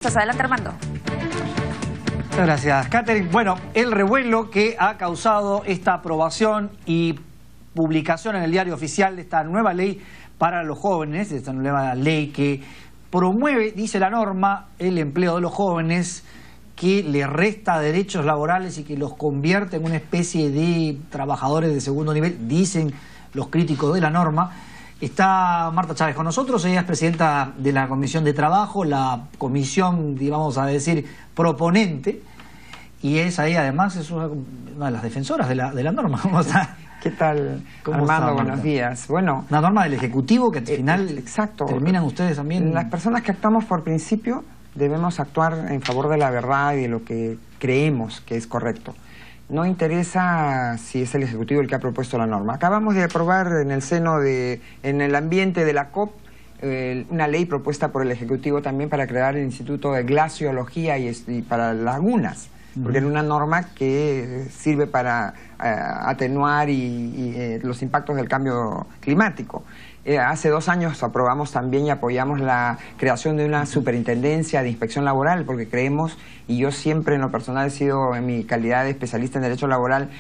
Entonces, adelante, Armando. Muchas gracias, Catherine. Bueno, el revuelo que ha causado esta aprobación y publicación en el diario oficial de esta nueva ley para los jóvenes, esta nueva ley que promueve, dice la norma, el empleo de los jóvenes, que le resta derechos laborales y que los convierte en una especie de trabajadores de segundo nivel, dicen los críticos de la norma. Está Marta Chávez con nosotros, ella es presidenta de la Comisión de Trabajo, la comisión, vamos a decir, proponente, y es ahí además es una de las defensoras de la norma. ¿Cómo está? ¿Qué tal, Armando? Buenos días. Bueno, una norma del Ejecutivo que al final exacto, terminan ustedes también. Las personas que actuamos por principio debemos actuar en favor de la verdad y de lo que creemos que es correcto. No interesa si es el Ejecutivo el que ha propuesto la norma. Acabamos de aprobar en el ambiente de la COP, una ley propuesta por el Ejecutivo también para crear el Instituto de Glaciología y para lagunas, porque era una norma que sirve para atenuar los impactos del cambio climático. Hace 2 años aprobamos también y apoyamos la creación de una superintendencia de inspección laboral, porque creemos, y yo siempre en lo personal he sido, en mi calidad de especialista en derecho laboral,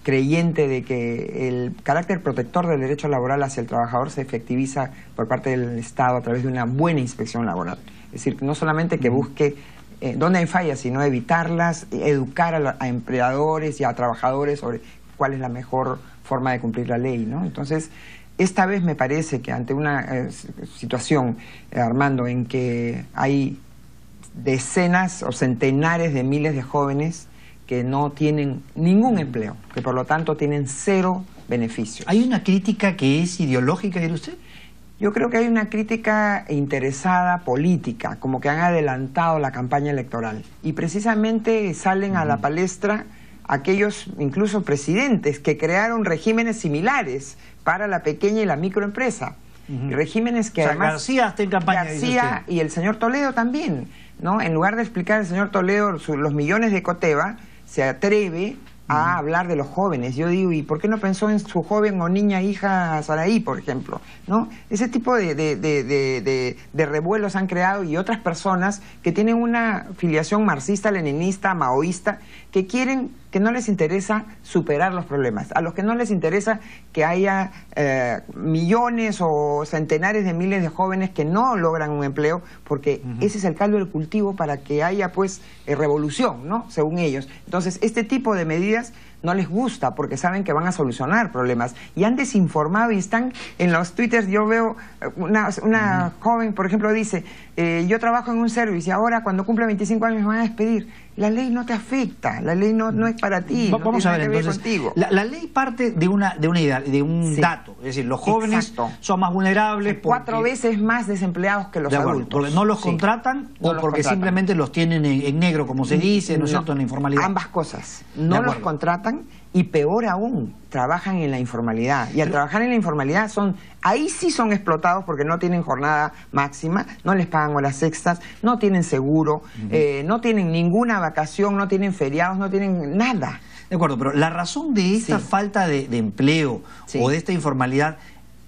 creyente de que el carácter protector del derecho laboral hacia el trabajador se efectiviza por parte del Estado a través de una buena inspección laboral. Es decir, no solamente que busque dónde hay fallas, sino evitarlas, educar a empleadores y a trabajadores sobre cuál es la mejor forma de cumplir la ley, ¿no? Entonces, esta vez me parece que ante una situación, Armando, en que hay decenas o centenares de miles de jóvenes que no tienen ningún empleo, que por lo tanto tienen 0 beneficios. ¿Hay una crítica que es ideológica, dirá usted? Yo creo que hay una crítica interesada política, como que han adelantado la campaña electoral. Y precisamente salen a la palestra aquellos, incluso presidentes, que crearon regímenes similares para la pequeña y la microempresa. Regímenes que además... García está en campaña. García y el señor Toledo también, ¿no? En lugar de explicar el señor Toledo los millones de Coteva, se atreve a hablar de los jóvenes. Yo digo, ¿y por qué no pensó en su joven o niña hija Saraí, por ejemplo? ¿No? Ese tipo de revuelos han creado, y otras personas que tienen una filiación marxista, leninista, maoísta, que quieren, que no les interesa superar los problemas, a los que no les interesa que haya millones o centenares de miles de jóvenes que no logran un empleo, porque ese es el caldo del cultivo para que haya pues revolución, ¿no? Según ellos. Entonces, este tipo de medidas no les gusta porque saben que van a solucionar problemas, y han desinformado y están en los twitters. Yo veo una joven, por ejemplo, dice, yo trabajo en un service y ahora cuando cumple 25 años me van a despedir. La ley no te afecta, la ley no es para ti, no vamos tiene a ver, nada que ver entonces, contigo. La ley parte de una idea, de un dato, es decir, los jóvenes son más vulnerables. 4 veces más desempleados que los adultos. Porque no los contratan o porque simplemente los tienen en negro, como se dice, ¿no es cierto?, en la informalidad. Ambas cosas, no los contratan, y peor aún, trabajan en la informalidad. Y al trabajar en la informalidad ahí sí son explotados porque no tienen jornada máxima, no les pagan horas extras, no tienen seguro, no tienen ninguna vacación, no tienen feriados, no tienen nada. De acuerdo, pero la razón de esta falta de empleo o de esta informalidad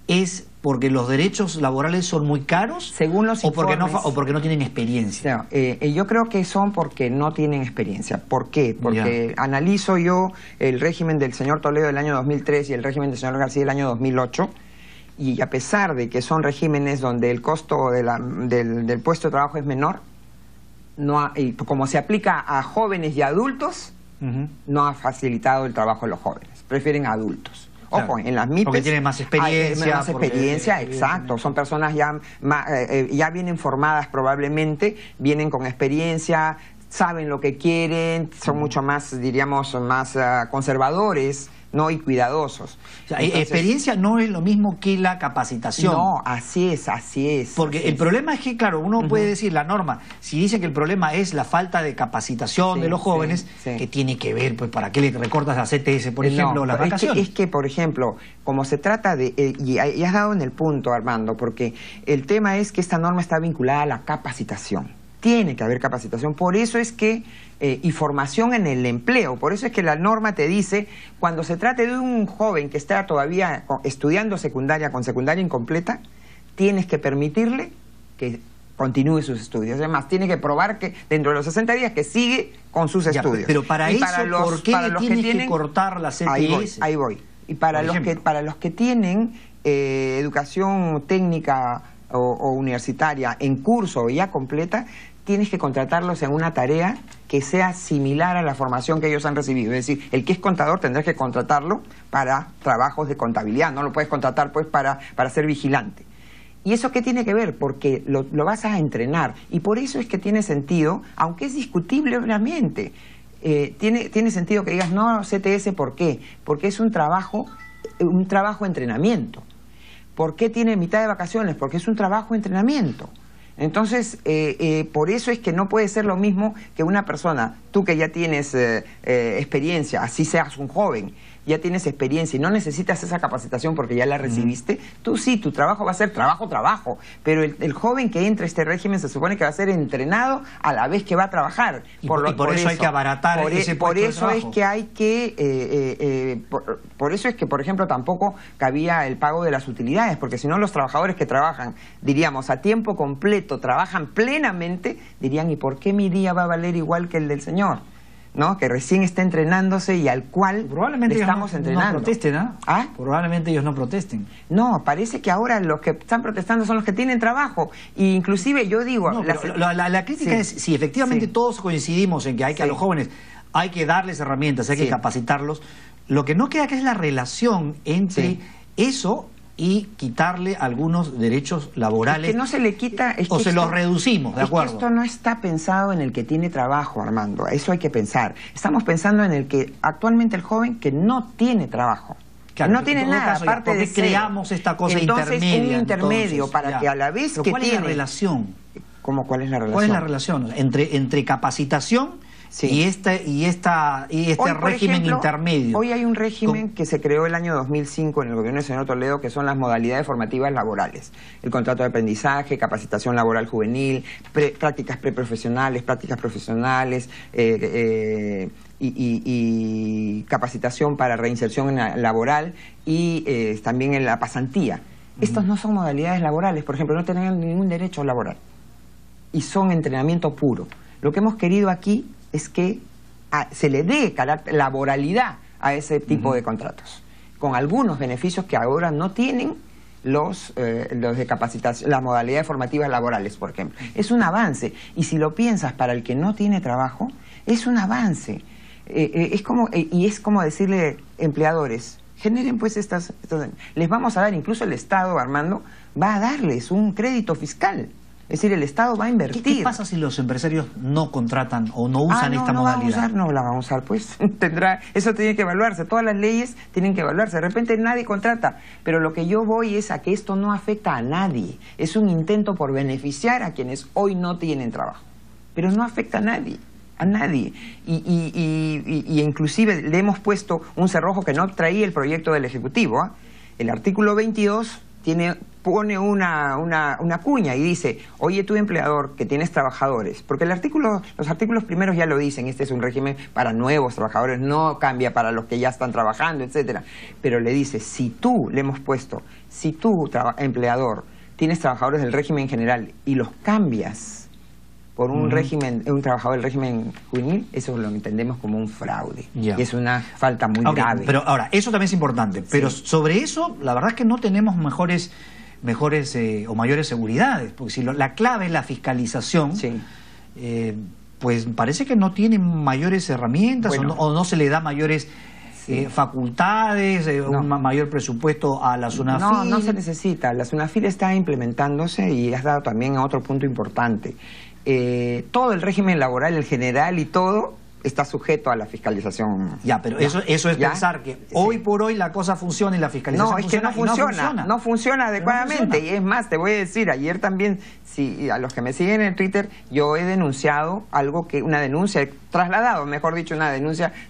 es porque los derechos laborales son muy caros, según los informes, o porque no tienen experiencia. Yo creo que son porque no tienen experiencia. ¿Por qué? Porque analizo yo el régimen del señor Toledo del año 2003 y el régimen del señor García del año 2008, y a pesar de que son regímenes donde el costo del puesto de trabajo es menor, y como se aplica a jóvenes y adultos, no ha facilitado el trabajo de los jóvenes. Prefieren adultos. Ojo, en las MIPES... Porque tienen más experiencia. Exacto. Son personas ya vienen formadas probablemente, vienen con experiencia, saben lo que quieren, son mucho más, diríamos, más conservadores, ¿no? Y cuidadosos. O sea, experiencia no es lo mismo que la capacitación. No, así es. Porque el problema es que, claro, uno puede decir, la norma, si dice que el problema es la falta de capacitación de los jóvenes, ¿qué tiene que ver? Pues, ¿para qué le recortas la CTS, por ejemplo, las vacaciones? Es que, por ejemplo, como se trata de... y has dado en el punto, Armando, porque el tema es que esta norma está vinculada a la capacitación. Tiene que haber capacitación, por eso es que, y formación en el empleo, por eso es que la norma te dice, cuando se trate de un joven que está todavía estudiando secundaria, con secundaria incompleta, tienes que permitirle que continúe sus estudios. Además, tiene que probar que dentro de los 60 días que sigue con sus estudios. Pero para eso, ¿por qué le tienes que cortar la CTS? Ahí voy. Y para los que tienen educación técnica o universitaria en curso o ya completa, tienes que contratarlos en una tarea que sea similar a la formación que ellos han recibido. Es decir, el que es contador tendrás que contratarlo para trabajos de contabilidad, no lo puedes contratar pues para ser vigilante. ¿Y eso qué tiene que ver? Porque lo vas a entrenar, y por eso es que tiene sentido, aunque es discutible obviamente, tiene sentido que digas no CTS. ¿Por qué? Porque es un trabajo de entrenamiento. ¿Por qué tiene mitad de vacaciones? Porque es un trabajo de entrenamiento. Entonces, por eso es que no puede ser lo mismo que una persona, tú que ya tienes experiencia, así seas un joven, ya tienes experiencia y no necesitas esa capacitación porque ya la recibiste, tú sí, tu trabajo va a ser trabajo, pero el joven que entra a este régimen se supone que va a ser entrenado a la vez que va a trabajar. Por eso hay que abaratar ese puesto de trabajo. Por eso es que, por ejemplo, tampoco cabía el pago de las utilidades, porque si no los trabajadores que trabajan, diríamos, a tiempo completo, trabajan plenamente, dirían, ¿y por qué mi día va a valer igual que el del señor? ¿No? Que recién está entrenándose y al cual probablemente le estamos entrenando. No protesten, ¿no? ¿Ah? Probablemente ellos no protesten. No, parece que ahora los que están protestando son los que tienen trabajo. E inclusive yo digo... No, la crítica es, si efectivamente todos coincidimos en que hay que a los jóvenes hay que darles herramientas, hay que capacitarlos, lo que no queda que es la relación entre eso y quitarle algunos derechos laborales. Es que no se le quita... se los reducimos, ¿de acuerdo? Es que esto no está pensado en el que tiene trabajo, Armando. Eso hay que pensar. Estamos pensando en el que actualmente el joven que no tiene trabajo. Claro, no tiene nada, caso, aparte de creamos esta cosa intermedia. Un intermedio para que a la vez que ¿cuál es la relación? ¿Cómo cuál es la relación? ¿Cuál es la relación entre capacitación y este hoy, régimen intermedio? Hoy hay un régimen que se creó el año 2005 en el gobierno del señor Toledo, que son las modalidades formativas laborales. El contrato de aprendizaje, capacitación laboral juvenil, prácticas preprofesionales, prácticas profesionales, y capacitación para reinserción laboral y también en la pasantía. Estos no son modalidades laborales, por ejemplo, no tienen ningún derecho laboral y son entrenamiento puro. Lo que hemos querido aquí es que se le dé laboralidad a ese tipo de contratos, con algunos beneficios que ahora no tienen los de capacitación, las modalidades formativas laborales, por ejemplo. Es un avance, y si lo piensas para el que no tiene trabajo, es un avance. Es como decirle empleadores, generen pues estas, les vamos a dar, incluso el Estado, Armando, va a darles un crédito fiscal. Es decir, el Estado va a invertir. ¿Qué pasa si los empresarios no contratan o no usan esta modalidad? No la vamos a usar, pues. Eso tiene que evaluarse. Todas las leyes tienen que evaluarse. De repente nadie contrata. Pero lo que yo voy es a que esto no afecta a nadie. Es un intento por beneficiar a quienes hoy no tienen trabajo. Pero no afecta a nadie. A nadie. Y inclusive le hemos puesto un cerrojo que no traía el proyecto del Ejecutivo. El artículo 22 pone una cuña y dice, oye, tú empleador que tienes trabajadores, porque los artículos primeros ya lo dicen, este es un régimen para nuevos trabajadores, no cambia para los que ya están trabajando, etcétera. Pero le dice, si tú, le hemos puesto, si tú, empleador, tienes trabajadores del régimen general y los cambias por un trabajador del régimen juvenil, eso lo entendemos como un fraude. Y es una falta muy grave. Pero ahora, eso también es importante. Pero sobre eso, la verdad es que no tenemos mejores o mayores seguridades. Porque si la clave es la fiscalización, pues parece que no tienen mayores herramientas, o no se le da mayores facultades, un mayor presupuesto a la SUNAFIL. No se necesita. La SUNAFIL está implementándose y has dado también a otro punto importante. Todo el régimen laboral, el general y todo, está sujeto a la fiscalización. Pero eso es pensar que hoy por hoy la cosa funciona y la fiscalización no funciona adecuadamente. Y es más, te voy a decir, ayer también, a los que me siguen en Twitter, yo he denunciado una denuncia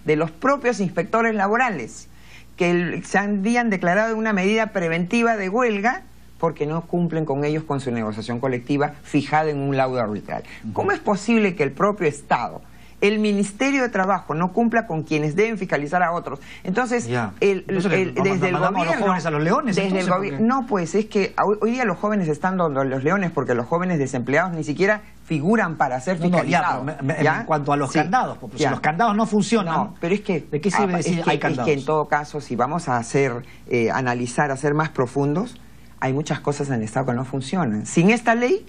de los propios inspectores laborales, que se habían declarado una medida preventiva de huelga porque no cumplen con ellos con su negociación colectiva fijada en un laudo arbitral. ¿Cómo es posible que el propio Estado el Ministerio de Trabajo no cumpla con quienes deben fiscalizar a otros. Entonces, desde el gobierno... los jóvenes a los leones, desde el gobierno, no, pues es que hoy día los jóvenes están donde los leones, porque los jóvenes desempleados ni siquiera figuran para ser fiscalizados. En cuanto a los candados, porque si los candados no funcionan, no, pero es que, ¿de qué sirve decir hay candados? Es que en todo caso, si vamos a analizar, a ser más profundos, hay muchas cosas en el Estado que no funcionan. Sin esta ley,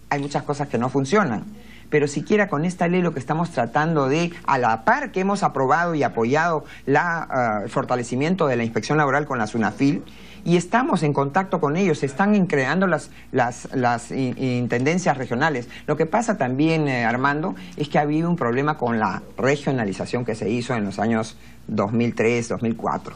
hay muchas cosas que no funcionan. Pero siquiera con esta ley lo que estamos tratando de, a la par que hemos aprobado y apoyado el fortalecimiento de la inspección laboral con la SUNAFIL, y estamos en contacto con ellos, se están creando las intendencias regionales. Lo que pasa también, Armando, es que ha habido un problema con la regionalización que se hizo en los años 2003, 2004.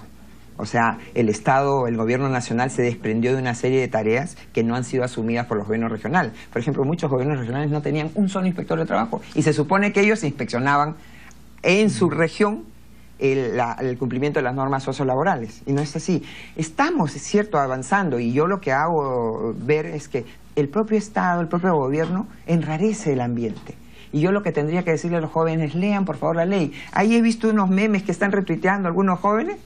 O sea, el Estado, el gobierno nacional se desprendió de una serie de tareas que no han sido asumidas por los gobiernos regionales. Por ejemplo, muchos gobiernos regionales no tenían un solo inspector de trabajo y se supone que ellos inspeccionaban en su región el cumplimiento de las normas sociolaborales. Y no es así. Estamos, es cierto, avanzando, y yo lo que hago ver es que el propio Estado, el propio gobierno enrarece el ambiente. Y yo lo que tendría que decirle a los jóvenes, lean por favor la ley. Ahí he visto unos memes que están retuiteando algunos jóvenes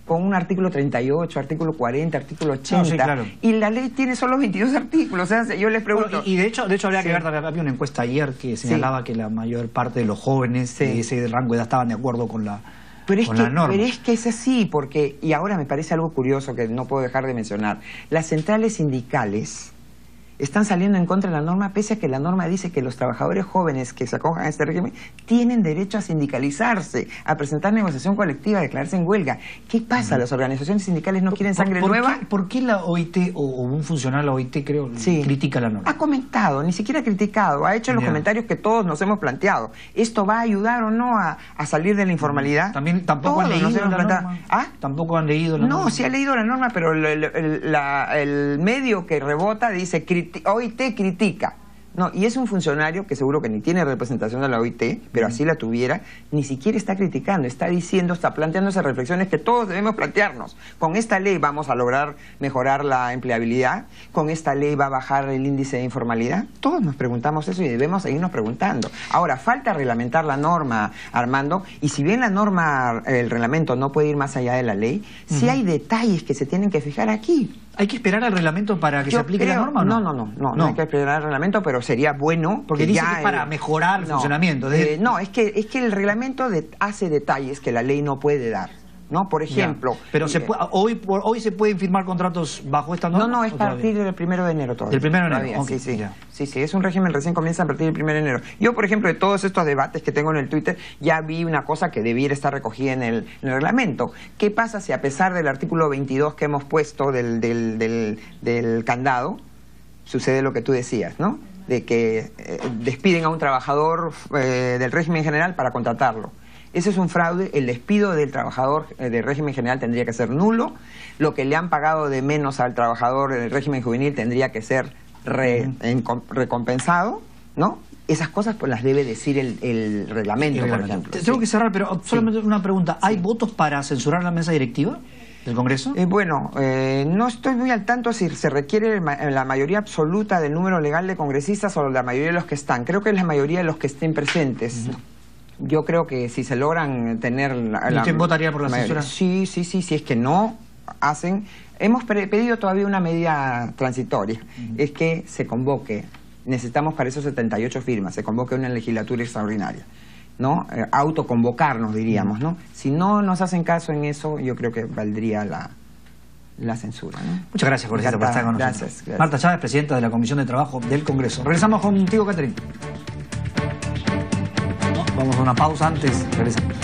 con un artículo 38, artículo 40, artículo 80, no, sí, claro. Y la ley tiene solo 22 artículos. O sea, yo les pregunto... Bueno, y de hecho habría que ver, había una encuesta ayer que señalaba que la mayor parte de los jóvenes de ese rango de edad estaban de acuerdo con la norma. Pero es que es así, porque, y ahora me parece algo curioso que no puedo dejar de mencionar, las centrales sindicales están saliendo en contra de la norma, pese a que la norma dice que los trabajadores jóvenes que se acojan a este régimen tienen derecho a sindicalizarse, a presentar negociación colectiva, a declararse en huelga. ¿Qué pasa? ¿Las organizaciones sindicales no quieren sangre nueva? ¿Por qué la OIT, o un funcionario de la OIT, creo, critica la norma? Ha comentado, ni siquiera ha criticado, ha hecho los comentarios que todos nos hemos planteado. ¿Esto va a ayudar o no a salir de la informalidad? ¿Tampoco han leído la norma? ¿Ah? ¿Tampoco han leído la norma? No, sí ha leído la norma, pero el medio que rebota dice OIT critica. No, y es un funcionario que seguro que ni tiene representación de la OIT, pero así la tuviera, ni siquiera está criticando, está diciendo, está planteando esas reflexiones que todos debemos plantearnos. Con esta ley vamos a lograr mejorar la empleabilidad, con esta ley va a bajar el índice de informalidad. Todos nos preguntamos eso y debemos seguirnos preguntando. Ahora, falta reglamentar la norma, Armando, y si bien la norma, el reglamento no puede ir más allá de la ley, sí hay detalles que se tienen que fijar aquí. ¿Hay que esperar al reglamento para que se aplique la norma o no? No hay que esperar al reglamento, pero sería bueno... Porque dice que es para mejorar el funcionamiento. No, es que el reglamento hace detalles que la ley no puede dar, ¿no? Por ejemplo... Pero hoy se pueden firmar contratos bajo esta norma. No, es a partir del 1 de enero todavía. Del 1 de enero, okay, sí, es un régimen recién comienza a partir del 1 de enero. Yo, por ejemplo, de todos estos debates que tengo en el Twitter, ya vi una cosa que debiera estar recogida en el reglamento. ¿Qué pasa si a pesar del artículo 22 que hemos puesto del candado, sucede lo que tú decías, ¿no? De que despiden a un trabajador del régimen general para contratarlo? Ese es un fraude. El despido del trabajador del régimen general tendría que ser nulo. Lo que le han pagado de menos al trabajador del régimen juvenil tendría que ser recompensado, ¿no? Esas cosas pues las debe decir el reglamento, por ejemplo. Tengo que cerrar, pero solamente una pregunta. ¿Hay votos para censurar la mesa directiva del Congreso? No estoy muy al tanto si se requiere la mayoría absoluta del número legal de congresistas o la mayoría de los que están. Creo que es la mayoría de los que estén presentes. Yo creo que si se logran tener... ¿Usted votaría por la censura? Sí, si es que no hacen... Hemos pedido todavía una medida transitoria, es que se convoque, necesitamos para eso 78 firmas, se convoque una legislatura extraordinaria, ¿no? Autoconvocarnos, diríamos, ¿no? Si no nos hacen caso en eso, yo creo que valdría la censura, ¿no? Muchas gracias, Congresista, por estar con nosotros. Gracias. Marta Chávez, presidenta de la Comisión de Trabajo del Congreso. Regresamos contigo, Catherine. Vamos a una pausa antes, regresamos.